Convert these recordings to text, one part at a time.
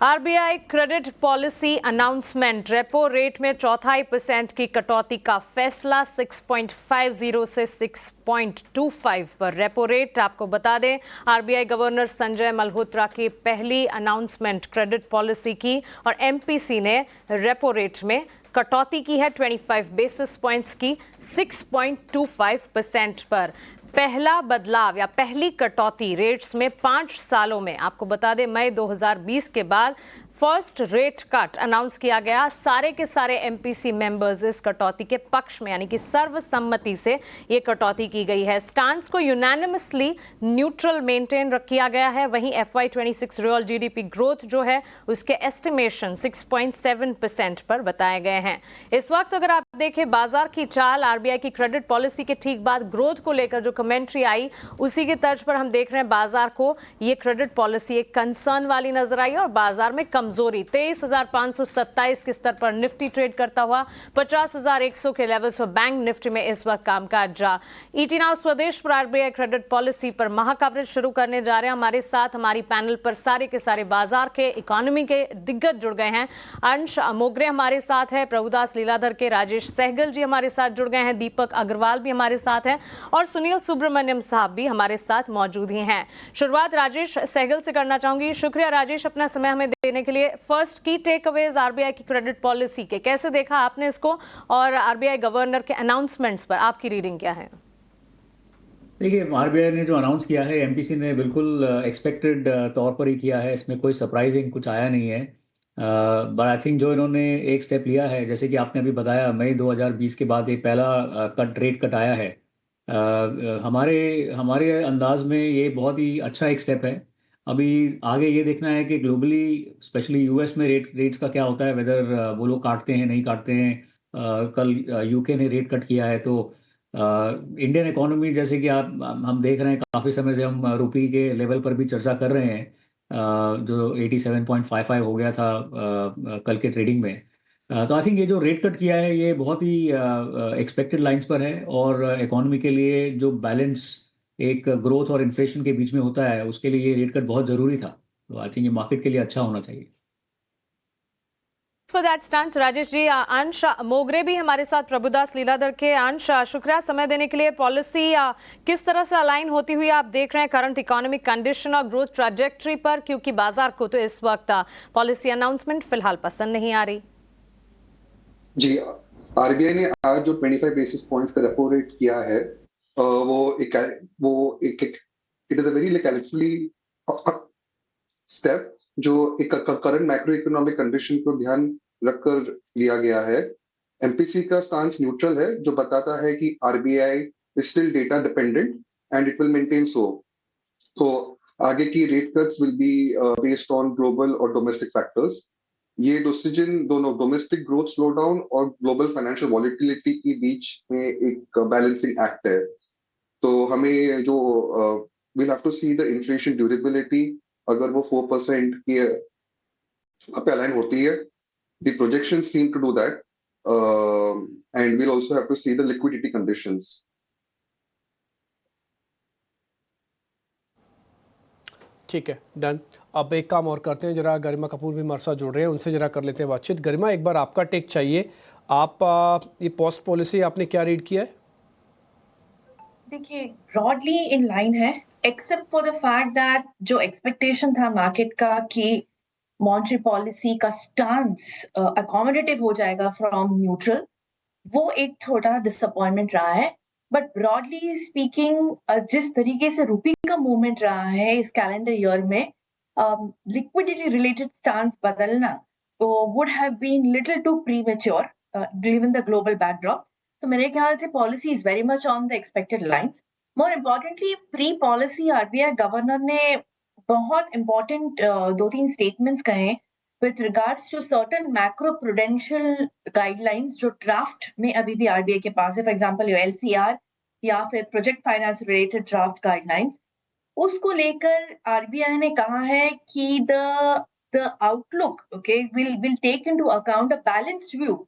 RBI credit policy announcement, repo rate में 0.25% की कटौती का फैसला, 6.50 से 6.25 पर रेपो रेट। आपको बता दें, आरबीआई गवर्नर संजय मल्होत्रा की पहली अनाउंसमेंट क्रेडिट पॉलिसी की और एमपीसी ने रेपो रेट में कटौती की है 25 बेसिस पॉइंट्स की 6.25% पर। पहला बदलाव या पहली कटौती रेट्स में 5 सालों में, आपको बता दें मई 2020 के बाद फर्स्ट रेट कट अनाउंस किया गया। सारे के सारे एमपीसी मेंबर्स इस कटौती के पक्ष में, यानी कि सर्वसम्मति से ये कटौती की गई है। स्टांस को यूनानिमसली न्यूट्रल मेंटेन किया गया है। वहीं FY26 रियल जीडीपी ग्रोथ जो है उसके एस्टिमेशन 6.7% पर बताए गए हैं। इस वक्त अगर आप देखें बाजार की चाल, आरबीआई की क्रेडिट पॉलिसी के ठीक बाद ग्रोथ को लेकर जो कमेंट्री आई, उसी की तर्ज पर हम देख रहे हैं बाजार को ये क्रेडिट पॉलिसी एक कंसर्न वाली नजर आई और बाजार में कमजोरी 23,527 के स्तर पर निफ्टी ट्रेड करता हुआ 50,100 के लेवल्स पर बैंक निफ्टी में इस वक्त कामकाज जा। ईटी नाउ स्वदेश पर आरबीआई क्रेडिट पॉलिसी पर महाकवरेज शुरू करने जा रहे हैं। हमारे साथ हमारी पैनल पर सारे के सारे बाजार के, इकोनॉमी के दिग्गज जुड़ गए हैं। अंश मोगरे हमारे साथ है, प्रभुदास लीलाधर के राजेश सहगल जी हमारे साथ जुड़ गए हैं, दीपक अग्रवाल भी हमारे साथ हैं और सुनील सुब्रमण्यम साहब भी हमारे साथ मौजूद ही हैं। शुरुआत राजेश सहगल से करना चाहूंगी। शुक्रिया राजेश अपना समय हमें देने के लिए। फर्स्ट की टेक अवेज आरबीआई की क्रेडिट पॉलिसी के, कैसे देखा आपने इसको और आरबीआई गवर्नर के अनाउंसमेंट्स पर आपकी रीडिंग क्या है? देखिए, आरबीआई ने जो अनाउंस किया है एमपीसी ने बिल्कुल एक्सपेक्टेड तौर पर ही किया है। इसमें कोई सरप्राइजिंग कुछ आया नहीं है। बट आई थिंक जो इन्होंने एक स्टेप लिया है, जैसे कि आपने अभी बताया, मई 2020 के बाद एक पहला रेट कट आया है। हमारे हमारे अंदाज में ये बहुत ही अच्छा एक स्टेप है। अभी आगे ये देखना है कि ग्लोबली, स्पेशली यूएस में रेट्स का क्या होता है, वेदर वो लोग काटते हैं नहीं काटते हैं। कल यूके ने रेट कट किया है, तो इंडियन इकोनॉमी, जैसे कि आप हम देख रहे हैं, काफ़ी समय से हम रुपये के लेवल पर भी चर्चा कर रहे हैं। जो 87.55 हो गया था कल के ट्रेडिंग में। तो आई थिंक ये जो रेट कट किया है ये बहुत ही एक्सपेक्टेड लाइंस पर है और इकोनॉमी के लिए जो बैलेंस एक ग्रोथ और इन्फ्लेशन के बीच में होता है, उसके लिए ये रेट कट बहुत ज़रूरी था। तो आई थिंक ये मार्केट के लिए अच्छा होना चाहिए। For that stance Rajesh ji. अंश मोगरे भी हमारे साथ, प्रभुदास लीलाधर के। अंश, शुक्रिया समय देने के लिए। पॉलिसी किस तरह से अलाइन होती हुई आप देख रहे हैं करंट इकोनॉमिक कंडीशन और ग्रोथ ट्रैजेक्टरी पर, क्योंकि बाजार को तो इस वक्त पॉलिसी अनाउंसमेंट फिलहाल पसंद नहीं आ रही। जी, आरबीआई ने आज जो 25 बेसिस पॉइंट्स का रेपो रेट किया है, वो एक it is a very calculatedly step, जो एक करंट मैक्रो इकोनॉमिक कंडीशन को ध्यान रखकर लिया गया है। एमपीसी का स्टांस न्यूट्रल है, जो बताता है कि RBI is still data dependent and it will maintain so. तो आगे की rate cuts will be based on global और डोमेस्टिक फैक्टर्स। ये डिसीजन दोनों डोमेस्टिक ग्रोथ स्लो डाउन और ग्लोबल फाइनेंशियल वॉलेटिलिटी के बीच में एक बैलेंसिंग एक्ट है। तो हमें जो will have to see the inflation durability, अगर वो 4% की पे अलाइन होती है, the projection seem to do that, and we'll also have to see the liquidity conditions. ठीक है, डन। अब एक काम और करते हैं, जरा गरिमा कपूर भी हमारे साथ जुड़ रहे हैं, उनसे जरा कर लेते हैं बातचीत। गरिमा, एक बार आपका टेक चाहिए। आप ये पोस्ट पॉलिसी आपने क्या रीड किया है? देखिए, ब्रॉडली इन लाइन है, except for the fact that जो एक्सपेक्टेशन था मार्केट का कि मॉनेटरी पॉलिसी का स्टांस अकोमोडेटिव हो जाएगा फ्रॉम न्यूट्रल, वो एक थोड़ा डिसअपॉइंटमेंट रहा है। बट ब्रॉडली स्पीकिंग, जिस तरीके से रुपी का मूवमेंट रहा है इस कैलेंडर ईयर में, लिक्विडिटी रिलेटेड स्टांस बदलना would have been little too premature given the global backdrop. तो मेरे ख्याल से policy is very much on the expected lines. More importantly, pre policy RBI governor ने बहुत इंपॉर्टेंट 2-3 स्टेटमेंट्स कहे with regards to certain macro prudential guidelines जो draft में अभी भी आरबीआई के पास है, फॉर एग्जांपल यो एलसीआर या फिर project finance related draft guidelines, उसको लेकर आरबीआई ने कहा है कि the outlook will take into account a balanced view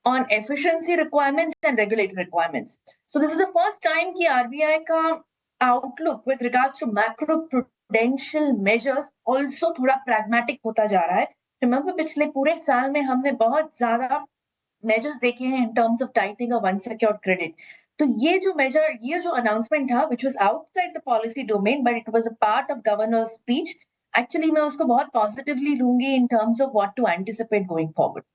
on efficiency requirements and regulatory requirements. So this is the first time कि RBI का outlook with regards to macro prudential measures also थोड़ा pragmatic होता जा रहा है। Remember पिछले पूरे साल में हमने बहुत ज्यादा मेजर्स देखे हैं in terms of tightening of unsecured credit. तो ये जो अनाउंसमेंट था which was outside the policy domain but it was a part of governor speech, actually मैं उसको बहुत पॉजिटिवली लूंगी in terms of what to anticipate going forward.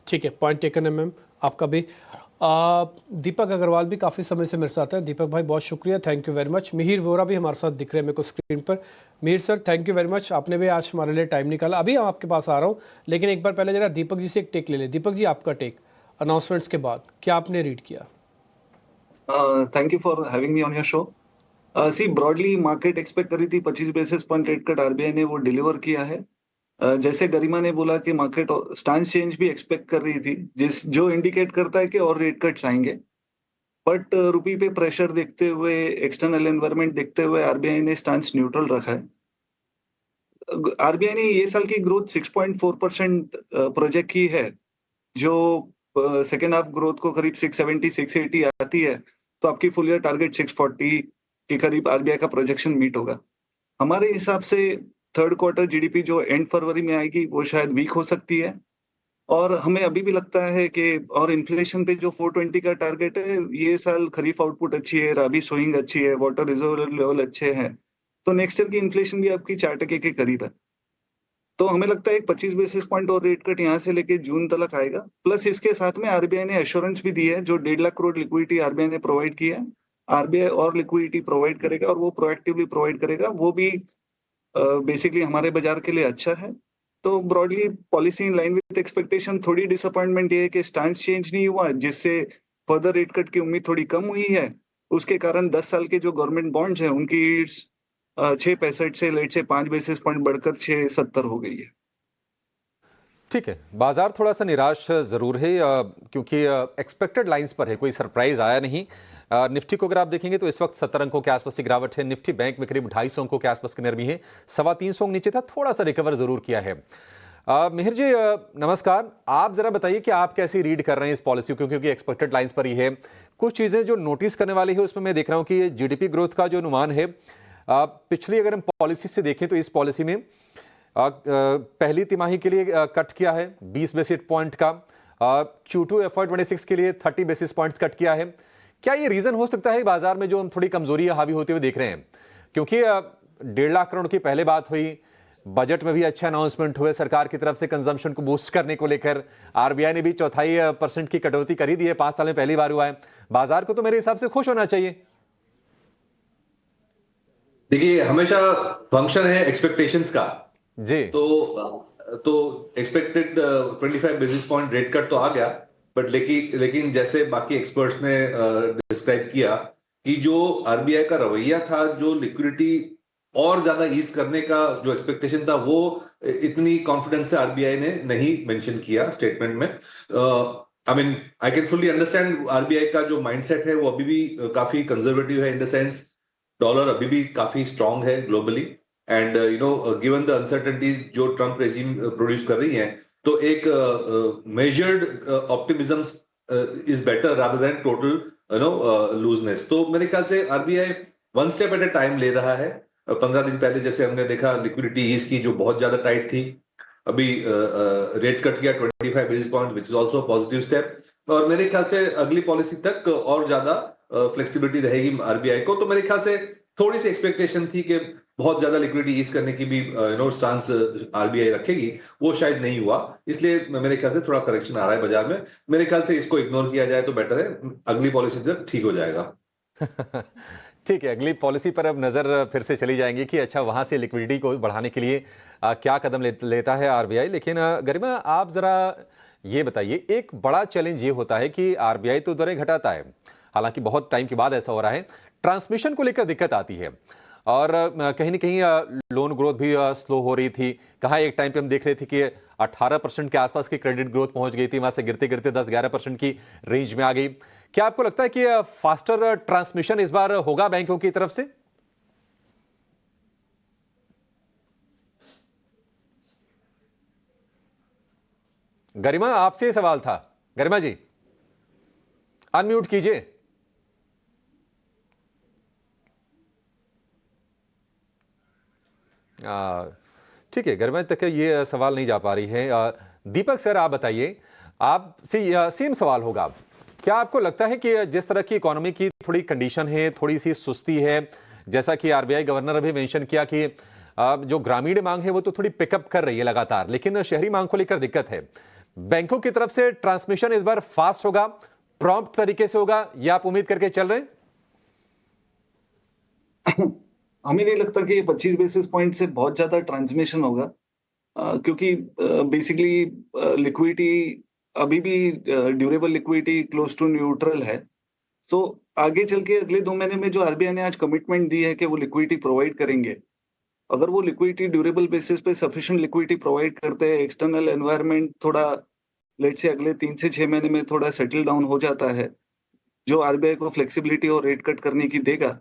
ठीक है, पॉइंट टेकन है मैम आपका भी। दीपक अग्रवाल भी काफ़ी समय से मेरे साथ हैं। दीपक भाई बहुत शुक्रिया, thank you very much. Mihir Vora भी हमारे साथ दिख रहे हैं मेरे को स्क्रीन पर। Mihir sir thank you very much, आपने भी आज हमारे लिए टाइम निकाला। अभी हम आपके पास आ रहा हूँ, लेकिन एक बार पहले जरा दीपक जी से एक टेक ले लें। दीपक जी आपका टेक अनाउंसमेंट्स के बाद क्या आपने रीड किया? Thank you for having me on your show. See broadly market expect करी थी 25 basis point rate cut, RBI ने वो डिलीवर किया है। जैसे गरिमा ने बोला कि मार्केट स्टांस चेंज भी एक्सपेक्ट कर रही थी, जो इंडिकेट करता है कि और रेट कट्स आएंगे। बट रुपी पे प्रेशर देखते हुए, एक्सटर्नल एनवायरनमेंट देखते हुए आरबीआई ने स्टांस न्यूट्रल रखा है। आरबीआई ने ये साल की ग्रोथ 6.4% प्रोजेक्ट की है, जो सेकेंड हाफ ग्रोथ को करीब 670 680 आती है, तो आपकी फुल ईयर टारगेट 640 के करीब आरबीआई का प्रोजेक्शन मीट होगा। हमारे हिसाब से थर्ड क्वार्टर जीडीपी जो एंड फरवरी में आएगी वो शायद वीक हो सकती है, और हमें अभी भी लगता है कि और इन्फ्लेशन पे जो 420 का टारगेट है, ये साल खरीफ आउटपुट अच्छी है, राबी सोइंग अच्छी है, वाटर रिजर्व लेवल अच्छे हैं, तो नेक्स्ट ईयर की इन्फ्लेशन भी आपकी 4% के करीब है। तो हमें लगता है एक 25 बेसिस पॉइंट और रेट कट यहाँ से लेके जून तक आएगा। प्लस इसके साथ में आरबीआई ने एश्योरेंस भी दी है, जो 1.5 लाख करोड़ लिक्विडिटी आरबीआई ने प्रोवाइड की है, आरबीआई और लिक्विडिटी प्रोवाइड करेगा, और वो प्रोएक्टिवली प्रोवाइड करेगा, वो भी बेसिकली हमारे बाजार के लिए अच्छा है। तो broadly policy in line with expectation. थोड़ी डिसअपॉइंटमेंट ये है कि स्टांस चेंज नहीं हुआ, जिससे फर्दर रेट कट की उम्मीद थोड़ी कम हुई है। उसके कारण 10 साल के जो गवर्नमेंट बॉन्ड्स हैं उनकी 6.65 से लेट से 5 बेसिस पॉइंट बढ़कर 6.70 हो गई है। ठीक है, बाजार थोड़ा सा निराश जरूर है, क्योंकि एक्सपेक्टेड लाइंस पर है, कोई सरप्राइज आया नहीं। निफ्टी को अगर आप देखेंगे तो इस वक्त 70 अंकों के आसपास की गिरावट है। निफ्टी बैंक में करीब 250 अंकों के आसपास की नरमी है, 325 अंक नीचे था, थोड़ा सा रिकवर जरूर किया है। मिहिर जी नमस्कार, आप जरा बताइए कि आप कैसे रीड कर रहे हैं इस पॉलिसी को, क्योंकि एक्सपेक्टेड लाइंस पर ही है। कुछ चीजें जो नोटिस करने वाली है उसमें मैं देख रहा हूं कि जीडीपी ग्रोथ का जो अनुमान है, पिछली अगर हम पॉलिसी से देखें तो इस पॉलिसी में पहली तिमाही के लिए कट किया है 20 बेसिस पॉइंट का, Q2 FY26 के लिए 30 बेसिस पॉइंट्स कट किया है। क्या ये रीजन हो सकता है बाजार में जो हम थोड़ी कमजोरी हावी होते हुए देख रहे हैं? क्योंकि 1.5 लाख करोड़ की पहले बात हुई, बजट में भी अच्छे अनाउंसमेंट हुए सरकार की तरफ से कंजम्पशन को बूस्ट करने को लेकर, आरबीआई ने भी 0.25% की कटौती करी दी है, 5 साल में पहली बार हुआ है। बाजार को तो मेरे हिसाब से खुश होना चाहिए। देखिए, हमेशा फंक्शन है एक्सपेक्टेशंस का जी। तो expected 25 basis point rate cut तो आ गया, बट लेकिन जैसे बाकी एक्सपर्ट्स ने डिस्क्राइब किया कि जो आरबीआई का रवैया था, जो लिक्विडिटी और ज्यादा ईज करने का जो एक्सपेक्टेशन था, वो इतनी कॉन्फिडेंस से आरबीआई ने नहीं मेंशन किया स्टेटमेंट में। I mean I can fully understand RBI का जो माइंडसेट है वो अभी भी काफी कंजर्वेटिव है, इन द सेंस डॉलर अभी भी काफी स्ट्रांग है globally, and given the uncertainties जो ट्रम्प रेजिम प्रोड्यूस कर रही है, तो एक measured optimism is better rather than total looseness. तो मेरे ख्याल से RBI one step at A time ले रहा है। 15 दिन पहले जैसे हमने देखा लिक्विडिटी ईज की जो बहुत ज्यादा टाइट थी, अभी रेट कट किया 25 basis point, which is also positive step, और मेरे ख्याल से अगली पॉलिसी तक और ज्यादा फ्लेक्सिबिलिटी रहेगी आरबीआई को। तो मेरे ख्याल से थोड़ी सी एक्सपेक्टेशन थी कि बहुत ज्यादा लिक्विडिटी ईज करने की भी स्टांस आरबीआई रखेगी, वो शायद नहीं हुआ, इसलिए मेरे ख्याल से थोड़ा करेक्शन आ रहा है बाजार में। मेरे ख्याल से इसको इग्नोर किया जाए तो बेटर है, अगली पॉलिसी तक ठीक हो जाएगा। ठीक है, अगली पॉलिसी पर अब नजर फिर से चली जाएंगी कि अच्छा वहां से लिक्विडिटी को बढ़ाने के लिए क्या कदम लेता है आरबीआई। लेकिन गरिमा आप जरा ये बताइए, एक बड़ा चैलेंज ये होता है कि आरबीआई तो दरें घटाता है, हालांकि बहुत टाइम के बाद ऐसा हो रहा है, ट्रांसमिशन को लेकर दिक्कत आती है, और कहीं ना कहीं लोन ग्रोथ भी स्लो हो रही थी। कहाँ एक टाइम पे हम देख रहे थे कि 18% के आसपास की क्रेडिट ग्रोथ पहुंच गई थी, वहां से गिरते गिरते 10-11% की रेंज में आ गई। क्या आपको लगता है कि फास्टर ट्रांसमिशन इस बार होगा बैंकों की तरफ से? गरिमा आपसे सवाल था, गरिमा जी अनम्यूट कीजिए। ठीक है, गरिमा तक ये सवाल नहीं जा पा रही है। दीपक सर, आप बताइए, आपसे सेम सवाल होगा। क्या आपको लगता है कि जिस तरह की इकोनॉमी की थोड़ी कंडीशन है, थोड़ी सी सुस्ती है, जैसा कि आरबीआई गवर्नर अभी मेंशन किया कि जो ग्रामीण मांग है वो तो थोड़ी पिकअप कर रही है लगातार, लेकिन शहरी मांग को लेकर दिक्कत है। बैंकों की तरफ से ट्रांसमिशन इस बार फास्ट होगा, प्रॉम्प्ट तरीके से होगा, या आप उम्मीद करके चल रहे हैं? हमें नहीं लगता कि 25 बेसिस पॉइंट से बहुत ज्यादा ट्रांसमिशन होगा, क्योंकि बेसिकली लिक्विडिटी अभी भी durable liquidity close to neutral है। सो आगे चल के अगले 2 महीने में जो आरबीआई ने आज कमिटमेंट दी है कि वो लिक्विडिटी प्रोवाइड करेंगे, अगर वो लिक्विडिटी ड्यूरेबल बेसिस पे सफिशिएंट लिक्विडिटी प्रोवाइड करते हैं, एक्सटर्नल एनवायरनमेंट थोड़ा लेट से अगले 3 से 6 महीने में थोड़ा सेटल डाउन हो जाता है, जो आरबीआई को फ्लेक्सिबिलिटी और रेट कट करने की देगा,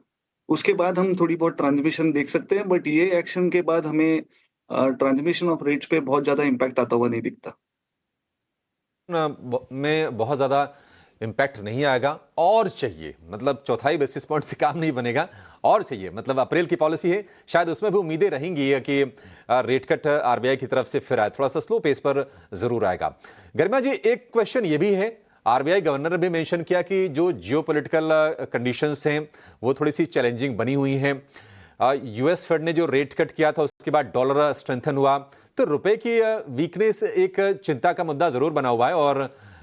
उसके बाद हम थोड़ी बहुत ट्रांसमिशन देख सकते हैं। बट ये एक्शन के बाद हमें ट्रांसमिशन ऑफ रेट्स पे बहुत ज्यादा इम्पैक्ट आता हुआ नहीं दिखता। में बहुत ज़्यादा इम्पैक्ट नहीं आएगा, और चाहिए, मतलब चौथाई बेसिस पॉइंट से काम नहीं बनेगा, और चाहिए, मतलब अप्रैल की पॉलिसी है, शायद उसमें भी उम्मीदें रहेंगी कि रेट कट आरबीआई की तरफ से फिर आए, थोड़ा सा स्लो पेस पर जरूर आएगा। गरिमा जी, एक क्वेश्चन ये भी है, आरबीआई गवर्नर ने भी मेंशन किया कि जो जियोपॉलिटिकल कंडीशंस हैं वो थोड़ी सी चैलेंजिंग बनी हुई हैं। यूएस फेड ने जो रेट कट किया था उसके बाद डॉलर स्ट्रेंथन हुआ, तो रुपए की वीकनेस एक चिंता का मुद्दा जरूर बना हुआ है, और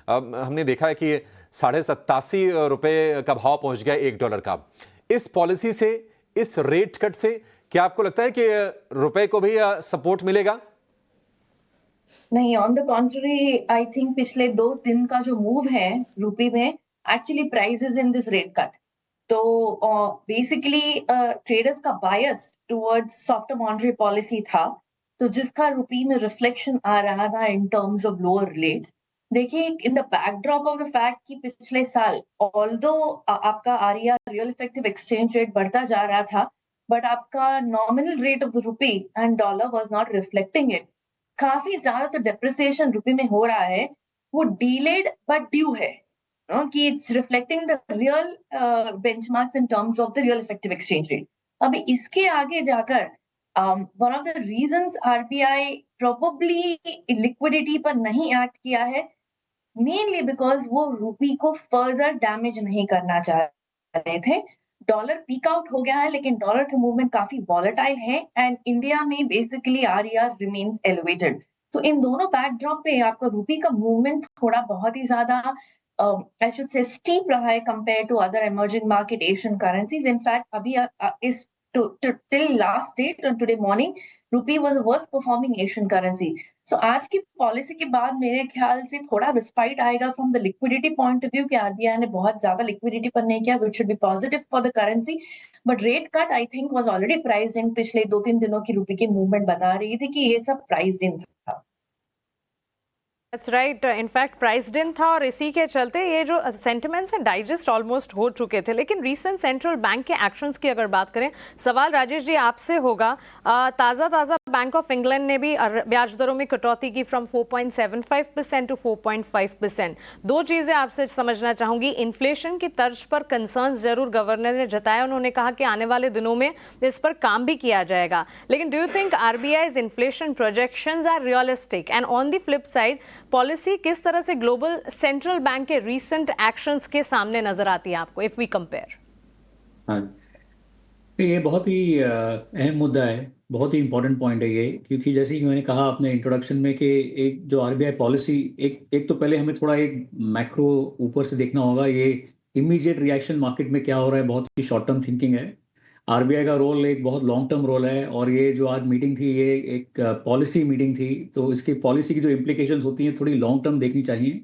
हमने देखा है कि 87.5 रुपए का भाव पहुंच गया $1 का। इस पॉलिसी से, इस रेट कट से क्या आपको लगता है कि रुपए को भी सपोर्ट मिलेगा? नहीं, on the contrary, I think पिछले 2 दिन का जो मूव है रुपये में, actually prices in this rate cut, तो बेसिकली ट्रेडर्स का bias towards soft monetary policy था, तो जिसका रुपये में रिफ्लेक्शन आ रहा था in terms of lower rates. देखिए, in the backdrop of the fact कि पिछले साल ऑल्दो आपका REER, real effective exchange rate बढ़ता जा रहा था, बट आपका nominal rate of the rupee and dollar was not reflecting it. काफी ज्यादा तो डेप्रिसिएशन रुपये में हो रहा है, वो डीलेड बट ड्यू है, कि it's reflecting the real benchmarks in terms of the real effective exchange rate. अभी इसके आगे जाकर one of the reasons RBI probably liquidity पर नहीं एक्ट किया है, मेनली बिकॉज वो रुपये को फर्दर डैमेज नहीं करना चाह रहे थे। डॉलर पीक आउट हो गया है, लेकिन डॉलर का मूवमेंट काफी वॉलेटाइल है, एंड इंडिया में बेसिकली आरईआर रिमेन्स एलिवेटेड। तो इन दोनों बैकड्रॉप पे आपका रुपये का मूवमेंट थोड़ा बहुत ही ज्यादा आई शुड से स्टीप रहा है compare to other emerging market Asian currencies. In fact अभी इस till last date on today morning, rupee was a worst performing Asian currency. So आज की पॉलिसी के बाद मेरे ख्याल से थोड़ा रिस्पाइट आएगा from the liquidity point of view, कि आरबीआई ने बहुत ज्यादा लिक्विडिटी पर नहीं किया, which should be positive for the currency. But rate cut I think was already priced इन। पिछले 2-3 दिनों की रुपये की मूवमेंट बता रही थी कि ये सब प्राइस्ड इन था। That's right. इनफैक्ट प्राइस्ड इन था, और इसी के चलते ये जो सेंटिमेंट्स हैं डाइजेस्ट ऑलमोस्ट हो चुके थे। लेकिन रीसेंट सेंट्रल बैंक के एक्शंस की अगर बात करें, सवाल राजेश जी आपसे होगा, ताज़ा बैंक ऑफ इंग्लैंड ने भी ब्याज दरों में कटौती की फ्रॉम 4.75% टू 4.5%। दो चीज़ें आपसे समझना चाहूंगी। इन्फ्लेशन की तर्ज पर कंसर्न्स जरूर गवर्नर ने जताया, उन्होंने कहा कि आने वाले दिनों में इस पर काम भी किया जाएगा, लेकिन do you think RBI's inflation projections are realistic? And on the flip side, policy किस तरह से ग्लोबल सेंट्रल बैंक के रीसेंट एक्शंस के सामने नजर आती है आपको, इफ वी कंपेयर? हाँ, ये बहुत ही अहम मुद्दा है, बहुत ही इंपॉर्टेंट पॉइंट है ये, क्योंकि जैसे कि मैंने कहा अपने इंट्रोडक्शन में कि एक जो आरबीआई पॉलिसी, एक तो पहले हमें थोड़ा एक मैक्रो ऊपर से देखना होगा। ये इमीडिएट रिएक्शन मार्केट में क्या हो रहा है, बहुत ही शॉर्ट टर्म थिंकिंग है। आरबीआई का रोल एक बहुत लॉन्ग टर्म रोल है, और ये जो आज मीटिंग थी ये एक पॉलिसी मीटिंग थी, तो इसकी पॉलिसी की जो इम्प्लीकेशंस होती हैं थोड़ी लॉन्ग टर्म देखनी चाहिए।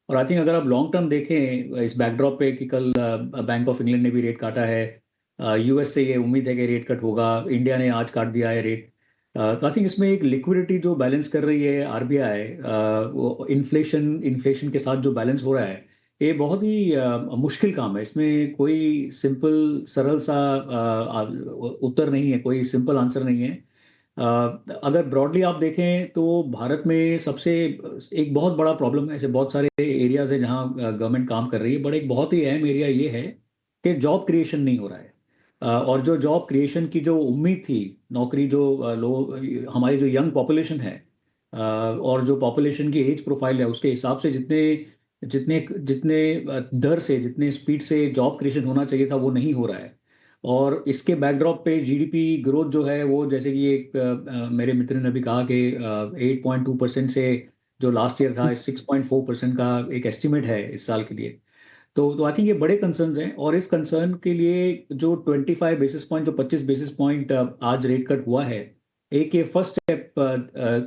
और आई थिंक अगर आप लॉन्ग टर्म देखें इस बैकड्रॉप पे कि कल बैंक ऑफ इंग्लैंड ने भी रेट काटा है, यूएस से ये उम्मीद है कि रेट कट होगा, इंडिया ने आज काट दिया है रेट। तो आई थिंक इसमें एक लिक्विडिटी जो बैलेंस कर रही है आरबीआई, वो इन्फ्लेशन के साथ जो बैलेंस हो रहा है, ये बहुत ही मुश्किल काम है। इसमें कोई सिंपल सरल सा उत्तर नहीं है, कोई सिंपल आंसर नहीं है। अगर ब्रॉडली आप देखें तो भारत में सबसे एक बहुत बड़ा प्रॉब्लम है, ऐसे बहुत सारे एरियाज है जहां गवर्नमेंट काम कर रही है, बट एक बहुत ही अहम एरिया ये है कि जॉब क्रिएशन नहीं हो रहा है। और जो जॉब क्रिएशन की जो उम्मीद थी, नौकरी जो लोग, हमारी जो यंग पॉपुलेशन है और जो पॉपुलेशन की एज प्रोफाइल है, उसके हिसाब से जितने जितने जितने दर से, जितने स्पीड से जॉब क्रिएशन होना चाहिए था, वो नहीं हो रहा है। और इसके बैकड्रॉप पे जीडीपी ग्रोथ जो है वो, जैसे कि एक मेरे मित्र ने अभी कहा कि 8.2% से जो लास्ट ईयर था 6.4% का एक एस्टिमेट है इस साल के लिए। तो आई थिंक ये बड़े कंसर्न्स हैं, और इस कंसर्न के लिए जो 25 बेसिस पॉइंट, जो 25 बेसिस पॉइंट आज रेट कट हुआ है, एक ये फर्स्ट स्टेप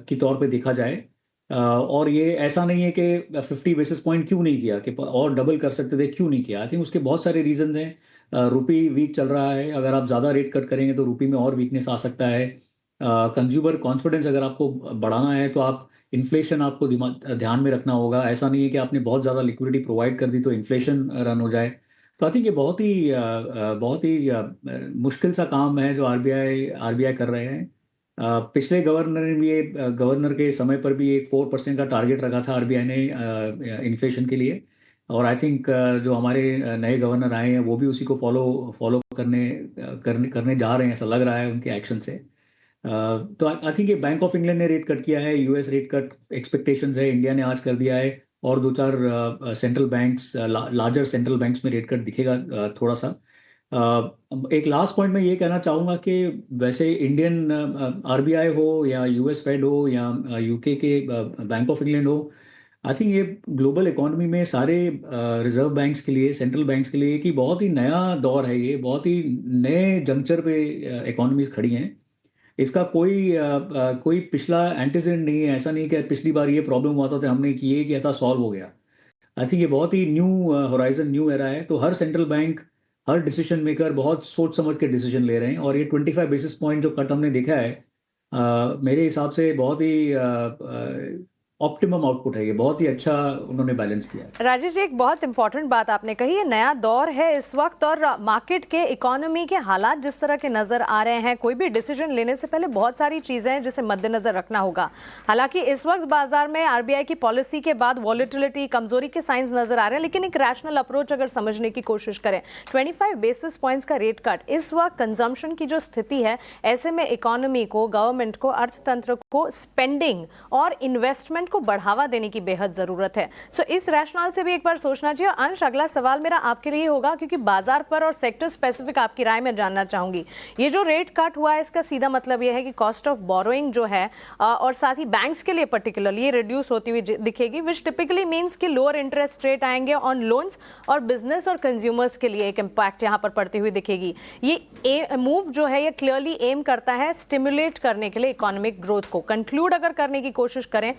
के तौर पे देखा जाए। और ये ऐसा नहीं है कि 50 बेसिस पॉइंट क्यों नहीं किया, कि और डबल कर सकते थे, क्यों नहीं किया। आई थिंक उसके बहुत सारे रीजन हैं। रुपी वीक चल रहा है, अगर आप ज़्यादा रेट कट करेंगे तो रुपी में और वीकनेस आ सकता है। कंज्यूमर कॉन्फिडेंस अगर आपको बढ़ाना है तो आप, इन्फ्लेशन आपको ध्यान में रखना होगा। ऐसा नहीं है कि आपने बहुत ज़्यादा लिक्विडिटी प्रोवाइड कर दी तो इन्फ्लेशन रन हो जाए। तो आई थिंक ये बहुत ही मुश्किल सा काम है जो आरबीआई कर रहे हैं। पिछले गवर्नर ने भी गवर्नर के समय पर भी एक 4% का टारगेट रखा था आरबीआई ने इन्फ्लेशन के लिए। और आई थिंक जो हमारे नए गवर्नर आए हैं वो भी उसी को फॉलो फॉलो करने जा रहे हैं, ऐसा लग रहा है उनके एक्शन से। तो आई थिंक ये बैंक ऑफ इंग्लैंड ने रेट कट किया है, यूएस रेट कट एक्सपेक्टेशंस है, इंडिया ने आज कर दिया है, और दो चार central banks, larger central banks में रेट कट दिखेगा थोड़ा सा। एक लास्ट पॉइंट मैं ये कहना चाहूँगा कि वैसे इंडियन आरबीआई हो या यूएस फेड हो या यूके के बैंक ऑफ इंग्लैंड हो, आई थिंक ये ग्लोबल इकोनॉमी में सारे रिजर्व बैंक्स के लिए, सेंट्रल बैंक्स के लिए कि बहुत ही नया दौर है, ये बहुत ही नए जंक्चर पे इकोनॉमीज खड़ी हैं। इसका कोई पिछला एंटीसेडेंट नहीं है। ऐसा नहीं कि पिछली बार ये प्रॉब्लम हुआ था तो हमने ये किया था, सॉल्व हो गया। आई थिंक ये बहुत ही न्यू होराइजन, न्यू एरा है। तो हर सेंट्रल बैंक, हर डिसीजन मेकर बहुत सोच समझ के डिसीजन ले रहे हैं। और ये 25 बेसिस पॉइंट जो कट हमने देखा है, मेरे हिसाब से बहुत ही ऑप्टिमम आउटपुट है। ये बहुत ही अच्छा उन्होंने बैलेंस किया है। राजेश जी, एक बहुत इंपॉर्टेंट बात आपने कही, ये नया दौर है इस वक्त, और मार्केट के, इकोनॉमी के हालात जिस तरह के नजर आ रहे हैं, कोई भी डिसीजन लेने से पहले बहुत सारी चीजें हैं जिसे मद्देनजर रखना होगा। हालांकि इस वक्त बाजार में आरबीआई की पॉलिसी के बाद वॉलेटिलिटी, कमजोरी के साइंस नजर आ रहे हैं, लेकिन एक रैशनल अप्रोच अगर समझने की कोशिश करें, 25 बेसिस पॉइंट्स का रेट कट इस वक्त कंजम्पशन की जो स्थिति है, ऐसे में इकोनॉमी को, गवर्नमेंट को, अर्थतंत्र को स्पेंडिंग और इन्वेस्टमेंट को बढ़ावा देने की बेहद जरूरत है। सो इस रैशनल से भी एक बार सोचना चाहिए। अंश, अगला सवाल मेरा आपके लिए होगा, क्योंकि बाजार पर और सेक्टर स्पेसिफिक आपकी राय में जानना चाहूंगी। ये जो रेट कट हुआ है, इसका सीधा मतलब यह है कि कॉस्ट ऑफ बोरोइंग जो है, और साथ ही बैंक्स के लिए पर्टिकुलरली ये रिड्यूस होती हुई दिखेगी, विच टिपिकली मीन्स कि लोअर इंटरेस्ट रेट आएंगे ऑन लोन्स, और बिजनेस और कंज्यूमर्स के लिए एक इंपैक्ट यहां पर पड़ती हुई दिखेगी। ये मूव जो है, ये क्लियरली एम करता है स्टिमुलेट करने के लिए इकोनॉमिक ग्रोथ को। कंक्लूड अगर करने की कोशिश करें,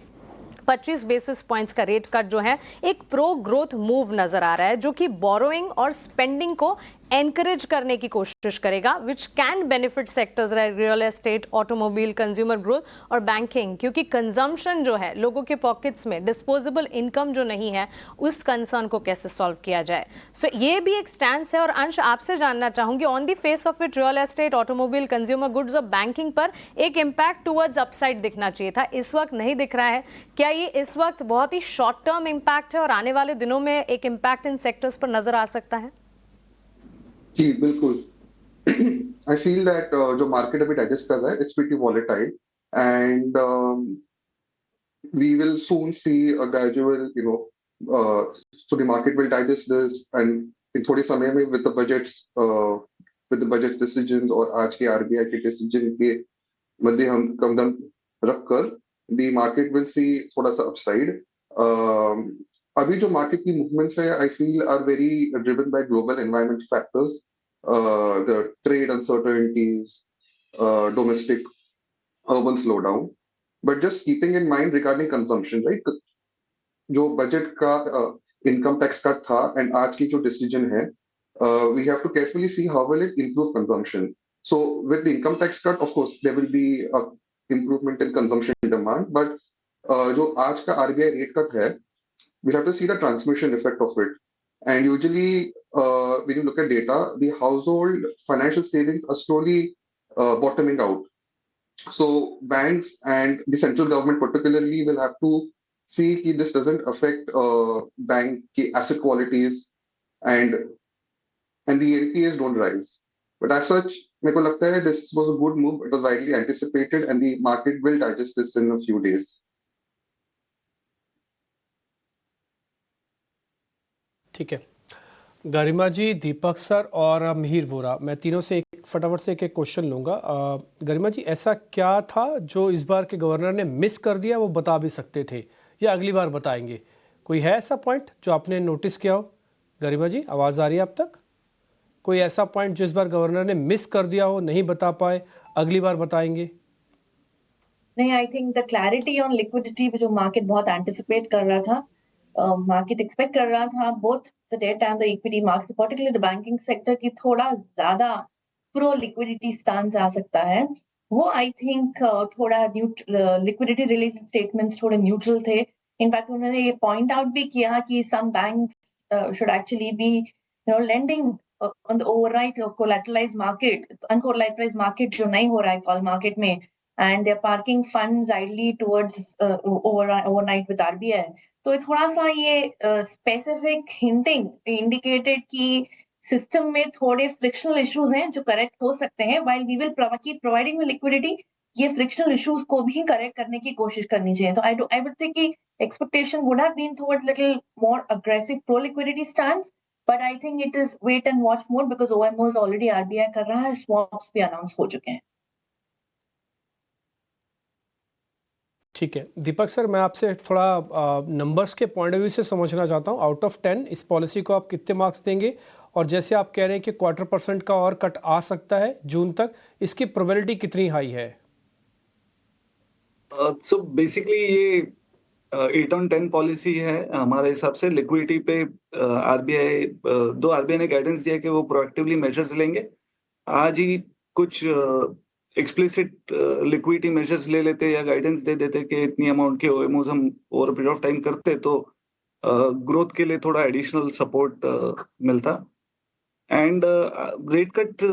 25 बेसिस पॉइंट्स का रेट कट जो है एक प्रो ग्रोथ मूव नजर आ रहा है, जो कि बोरोइंग और स्पेंडिंग को एनकरेज करने की कोशिश करेगा, which can benefit sectors like real estate, automobile, consumer growth और बैंकिंग, क्योंकि कंजम्पशन जो है, लोगों के पॉकेट्स में डिस्पोजेबल इनकम जो नहीं है, उस कंसर्न को कैसे सॉल्व किया जाए। सो ये भी एक स्टैंड है। और अंश, आपसे जानना चाहूंगी, on the face of it real estate, automobile, consumer goods और बैंकिंग पर एक इंपैक्ट टुवर्ड्स अपसाइड दिखना चाहिए था, इस वक्त नहीं दिख रहा है। क्या ये इस वक्त बहुत ही शॉर्ट टर्म इंपैक्ट है और आने वाले दिनों में एक इंपैक्ट इन सेक्टर्स पर नजर आ सकता है? जी बिल्कुल। आई फील दैट जो मार्केट अभी डाइजेस्ट कर रहा है, it's pretty volatile, and we will soon see a gradual, so the market will digest this, and in थोड़े समय में with the budget decisions और आज के आरबीआई के डिसीजन के मध्य हम कदम रखकर the market will see थोड़ा सा upside. अभी जो मार्केट की मूवमेंट्स है, I feel are very driven by global environment factors, the trade uncertainties, domestic urban slowdown, but just keeping in mind regarding consumption, right, जो बजट का income tax cut था and आज की जो डिसीजन है, we have to carefully see how will it improve consumption. So with the income tax cut, of course there will be improvement in consumption demand, but जो आज का RBI rate cut है, we'll have to see the transmission effect of it. And usually, when you look at data, the household financial savings are slowly bottoming out. So banks and the central government particularly will have to see that this doesn't affect bank asset qualities, and the NPAs don't rise. But as such मेरे को लगता है this was a good move, it was widely anticipated and the market will digest this in a few days. ठीक है गरिमा जी, दीपक sir और मिहिर वोरा, मैं तीनों से एक फटाफट से एक क्वेश्चन लूँगा। गरिमा जी, ऐसा क्या था जो इस बार के गवर्नर ने मिस कर दिया, वो बता भी सकते थे या अगली बार बताएंगे? कोई है ऐसा पॉइंट जो आपने नोटिस किया हो? गरिमा जी, आवाज़ आ रही है आप तक? कोई ऐसा पॉइंट जो इस बार गवर्नर ने मिस कर दिया हो, नहीं बता पाए, अगली बार बताएंगे? नहीं, I think the clarity on liquidity जो मार्केट बहुत एंटिसिपेट कर रहा था, मार्केट एक्सपेक्ट कर रहा था, both the debt and the equity market, particularly the banking sector की थोड़ा ज्यादा प्रो लिक्विडिटी स्टांस आ सकता है। वो आई थिंक थोड़ा लिक्विडिटी रिलेटेड स्टेटमेंट्स थोड़े न्यूट्रल थे। इनफैक्ट उन्होंने ये पॉइंट आउट भी किया कि some banks should actually be lending on the overnight collateralised market, uncollateralised market जो नहीं हो रहा है कॉल मार्केट में, and they're parking funds idly towards overnight with RBI. तो थोड़ा सा ये स्पेसिफिक हिंटिंग इंडिकेटेड कि सिस्टम में थोड़े फ्रिक्शनल इश्यूज हैं जो करेक्ट हो सकते हैं, while we will keep providing with liquidity, ये फ्रिक्शनल इश्यूज को भी करेक्ट करने की कोशिश करनी चाहिए। तो I would think कि expectation would have been towards little more aggressive pro liquidity stance, but I think it is wait and watch mode because OMOs already RBI कर रहा है, swaps भी अनाउंस हो चुके हैं। ठीक है दीपक सर, मैं आपसे थोड़ा नंबर्स के पॉइंट ऑफ व्यू से समझना चाहता हूँ। आउट ऑफ 10 इस पॉलिसी को आप कितने मार्क्स देंगे? और जैसे आप कह रहे हैं कि 0.25% का और कट आ सकता है जून तक, इसकी प्रोबेबिलिटी कितनी हाई है? सो बेसिकली ये 8 on 10 पॉलिसी है हमारे हिसाब से। लिक्विडिटी पे आरबीआई ने गाइडेंस दिया कि वो प्रोएक्टिवली मेजर्स लेंगे। आज ही कुछ एक्सप्लिसिट लिक्विडिटी मेजर्स ले लेते या गाइडेंस दे देते कि इतनी अमाउंट के ओएमओज हम ओवर पीरियड ऑफ टाइम करते तो ग्रोथ के लिए थोड़ा एडिशनल सपोर्ट मिलता। एंड रेट कट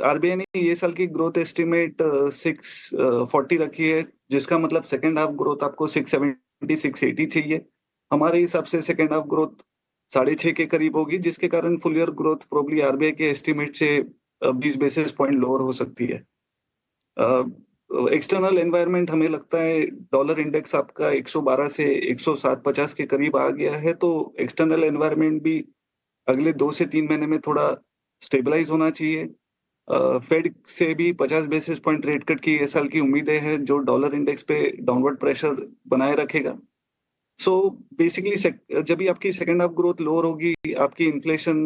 आरबीआई ने ये साल की ग्रोथ एस्टिमेट 640 रखी है, जिसका मतलब सेकेंड हाफ ग्रोथ आपको 670 680 चाहिए। हमारे हिसाब से सेकेंड हाफ ग्रोथ 6.5 के करीब होगी, जिसके कारण full year growth probably RBI के एस्टिमेट से 20 बेसिस पॉइंट लोअर हो सकती है। एक्सटर्नल एनवायरनमेंट हमें लगता है डॉलर इंडेक्स आपका 112 से 107.50 के करीब आ गया है, तो एक्सटर्नल एनवायरनमेंट भी अगले 2 से 3 महीने में थोड़ा स्टेबलाइज होना चाहिए। फेड से भी 50 बेसिस पॉइंट रेट कट की इस साल की उम्मीदें हैं, जो डॉलर इंडेक्स पे डाउनवर्ड प्रेशर बनाए रखेगा। सो बेसिकली जब भी आपकी सेकेंड हाफ ग्रोथ लोअर होगी, आपकी इन्फ्लेशन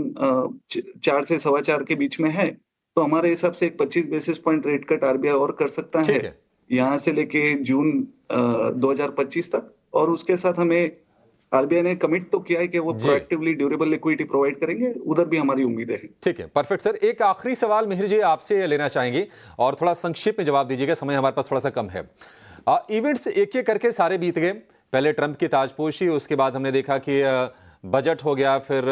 4 से 4.25 के बीच में है, तो हमारे हिसाब से एक 25 basis point rate cut RBI और कर सकता है यहाँ से लेके जून 2025 तक। और उसके साथ हमें आरबीआई ने कमिट तो किया है कि वो प्रोएक्टिवली ड्यूरेबल लिक्विडिटी प्रोवाइड करेंगे, उधर भी हमारी उम्मीदें हैं। ठीक है, परफेक्ट सर। एक आखिरी सवाल मिहिर जी आपसे लेना चाहेंगे और थोड़ा संक्षिप्त में जवाब दीजिएगा, समय हमारे पास थोड़ा सा कम है। इवेंट्स एक एक करके सारे बीत गए। पहले ट्रंप की ताजपोशी, उसके बाद हमने देखा कि बजट हो गया, फिर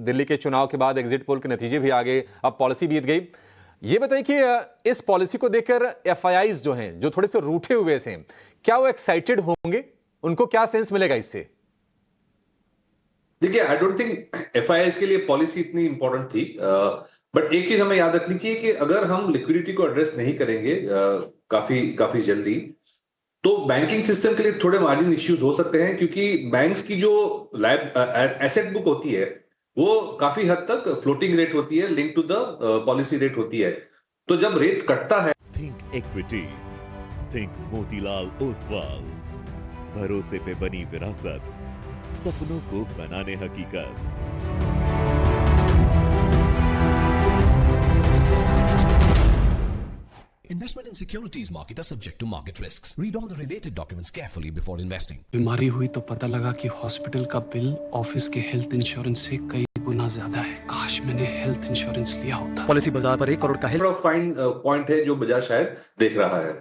दिल्ली के चुनाव के बाद एग्जिट पोल के नतीजे भी आ गए, अब पॉलिसी बीत गई। ये बताइए कि इस पॉलिसी को देखकर एफआईआईज जो हैं, जो थोड़े से रूठे हुए से, क्या वो एक्साइटेड होंगे? उनको क्या सेंस मिलेगा इससे? देखिए, आई डोंट थिंक एफआईआईज के लिए पॉलिसी इतनी इंपॉर्टेंट थी, बट एक चीज हमें याद रखनी चाहिए कि अगर हम लिक्विडिटी को एड्रेस नहीं करेंगे काफी जल्दी, तो बैंकिंग सिस्टम के लिए थोड़े मार्जिन इश्यूज हो सकते हैं, क्योंकि बैंक्स की जो एसेट बुक होती है वो काफी हद तक फ्लोटिंग रेट होती है, link to the policy rate होती है। तो जब रेट कटता है, think equity, think Motilal Oswal, भरोसे पे बनी विरासत, सपनों को बनाने हकीकत। Investment in securities market are subject to market risks. Read all the related documents carefully before investing. बीमारी हुई तो पता लगा कि हॉस्पिटल का बिल ऑफिस के हेल्थ इंश्योरेंस से कई गुना ज्यादा है। काश मैंने हेल्थ इंश्योरेंस लिया होता। पॉलिसी बाजार पर 1 करोड़ का हेल्थ फाइन पॉइंट है जो बाजार शायद देख रहा है।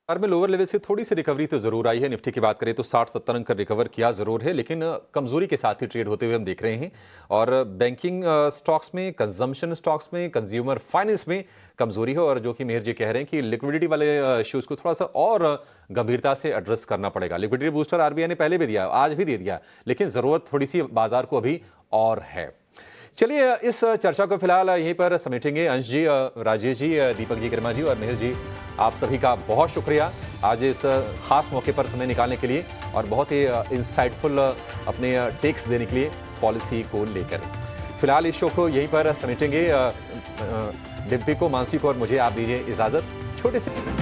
में लोअर लेवल से थोड़ी सी रिकवरी तो जरूर आई है। निफ्टी की बात करें तो 60-70 अंक रिकवर किया जरूर है, लेकिन कमजोरी के साथ ही ट्रेड होते हुए हम देख रहे हैं। और बैंकिंग स्टॉक्स में, कंजम्पशन स्टॉक्स में, कंज्यूमर फाइनेंस में कमजोरी है, और जो कि मेहर जी कह रहे हैं कि लिक्विडिटी वाले इश्यूज को थोड़ा सा और गंभीरता से एड्रेस करना पड़ेगा। लिक्विडिटी बूस्टर आरबीआई ने पहले भी दिया, आज भी दे दिया, लेकिन जरूरत थोड़ी सी बाजार को अभी और है। चलिए इस चर्चा को फिलहाल यहीं पर समेटेंगे। अंश जी, राजेश जी, दीपक जी, गरिमा जी और मिहिर जी, आप सभी का बहुत शुक्रिया आज इस खास मौके पर समय निकालने के लिए और बहुत ही इंसाइटफुल अपने टेक्स देने के लिए पॉलिसी को लेकर। फिलहाल इस शो को यहीं पर समेटेंगे। डिम्पी को, मानसी को और मुझे आप दीजिए इजाजत। छोटे से